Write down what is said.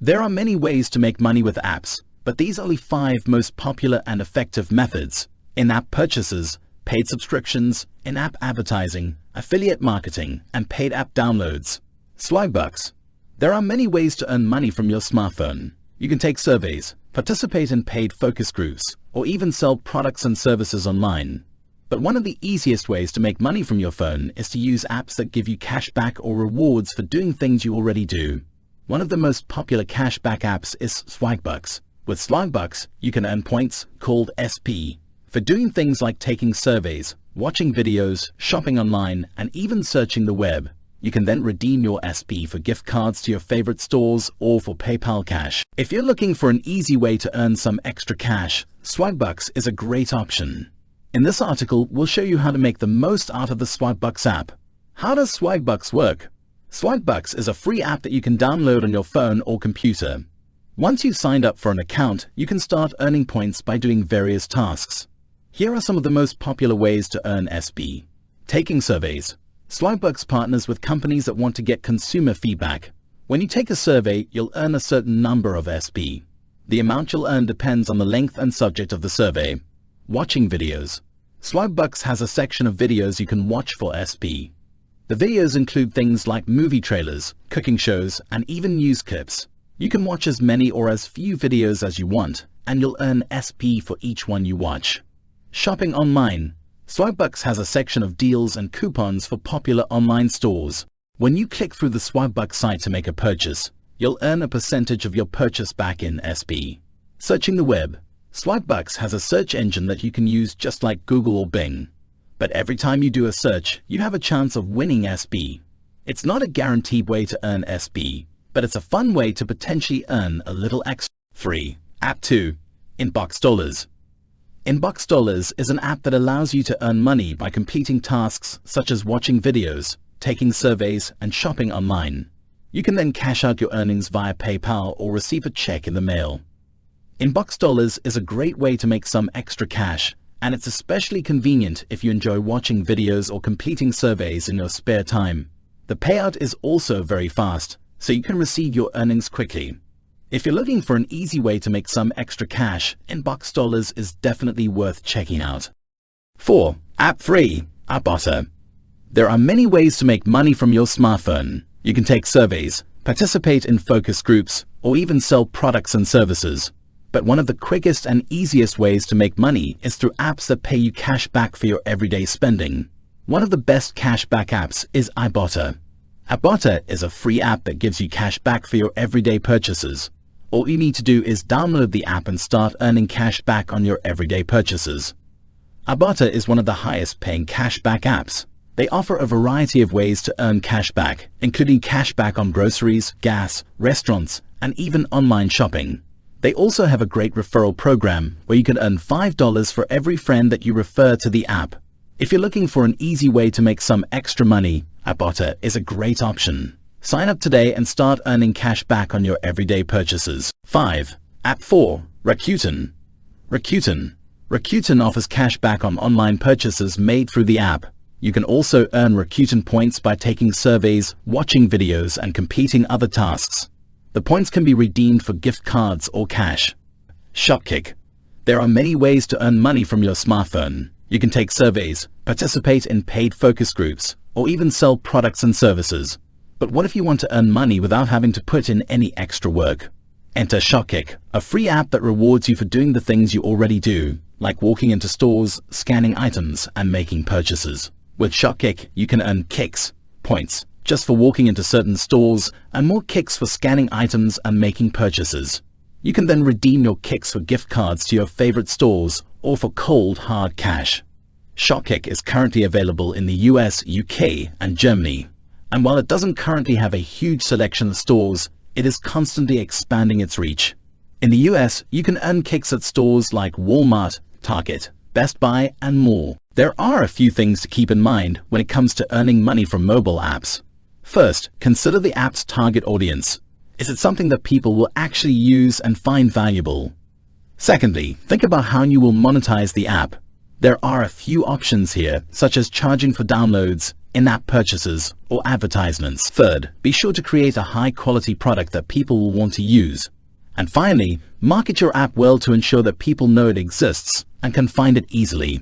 There are many ways to make money with apps, but these are the 5 most popular and effective methods: in-app purchases, paid subscriptions, in-app advertising, affiliate marketing, and paid app downloads. Swagbucks. There are many ways to earn money from your smartphone. You can take surveys, participate in paid focus groups, or even sell products and services online. But one of the easiest ways to make money from your phone is to use apps that give you cashback or rewards for doing things you already do. One of the most popular cashback apps is Swagbucks. With Swagbucks, you can earn points, called SP, for doing things like taking surveys, watching videos, shopping online, and even searching the web. You can then redeem your SP for gift cards to your favorite stores or for PayPal cash. If you're looking for an easy way to earn some extra cash, Swagbucks is a great option. In this article, we'll show you how to make the most out of the Swagbucks app. How does Swagbucks work? Swagbucks is a free app that you can download on your phone or computer. Once you've signed up for an account, you can start earning points by doing various tasks. Here are some of the most popular ways to earn SP. Taking surveys. Swagbucks partners with companies that want to get consumer feedback. When you take a survey, you'll earn a certain number of SP. The amount you'll earn depends on the length and subject of the survey. Watching videos. Swagbucks has a section of videos you can watch for SP. The videos include things like movie trailers, cooking shows, and even news clips. You can watch as many or as few videos as you want, and you'll earn SP for each one you watch. Shopping online. Swagbucks has a section of deals and coupons for popular online stores. When you click through the Swagbucks site to make a purchase, you'll earn a percentage of your purchase back in SP. Searching the web. Swagbucks has a search engine that you can use just like Google or Bing. But every time you do a search, you have a chance of winning SP. It's not a guaranteed way to earn SP, but it's a fun way to potentially earn a little extra. Free. App 2. Inbox Dollars. Inbox Dollars is an app that allows you to earn money by completing tasks such as watching videos, taking surveys, and shopping online. You can then cash out your earnings via PayPal or receive a check in the mail. Inbox Dollars is a great way to make some extra cash, and it's especially convenient if you enjoy watching videos or completing surveys in your spare time. The payout is also very fast, so you can receive your earnings quickly. If you're looking for an easy way to make some extra cash, Inbox Dollars is definitely worth checking out. 4. App 3. Ibotta. There are many ways to make money from your smartphone. You can take surveys, participate in focus groups, or even sell products and services. But one of the quickest and easiest ways to make money is through apps that pay you cash back for your everyday spending. One of the best cashback apps is Ibotta. Ibotta is a free app that gives you cash back for your everyday purchases. All you need to do is download the app and start earning cash back on your everyday purchases. Ibotta is one of the highest paying cashback apps. They offer a variety of ways to earn cash back, including cash back on groceries, gas, restaurants, and even online shopping. They also have a great referral program where you can earn $5 for every friend that you refer to the app. If you're looking for an easy way to make some extra money, Ibotta is a great option. Sign up today and start earning cash back on your everyday purchases. 5. App 4. Rakuten. Rakuten offers cash back on online purchases made through the app. You can also earn Rakuten points by taking surveys, watching videos, and completing other tasks. The points can be redeemed for gift cards or cash. Shopkick. There are many ways to earn money from your smartphone. You can take surveys, participate in paid focus groups, or even sell products and services. But what if you want to earn money without having to put in any extra work? Enter Shopkick, a free app that rewards you for doing the things you already do, like walking into stores, scanning items, and making purchases. With Shopkick, you can earn kicks, points, just for walking into certain stores, and more kicks for scanning items and making purchases. You can then redeem your kicks for gift cards to your favorite stores or for cold, hard cash. Shopkick is currently available in the US, UK, and Germany. And while it doesn't currently have a huge selection of stores, it is constantly expanding its reach. In the US, you can earn kicks at stores like Walmart, Target, Best Buy, and more. There are a few things to keep in mind when it comes to earning money from mobile apps. First, consider the app's target audience. Is it something that people will actually use and find valuable? Secondly, think about how you will monetize the app. There are a few options here, such as charging for downloads, in-app purchases, or advertisements. Third, be sure to create a high-quality product that people will want to use. And finally, market your app well to ensure that people know it exists and can find it easily.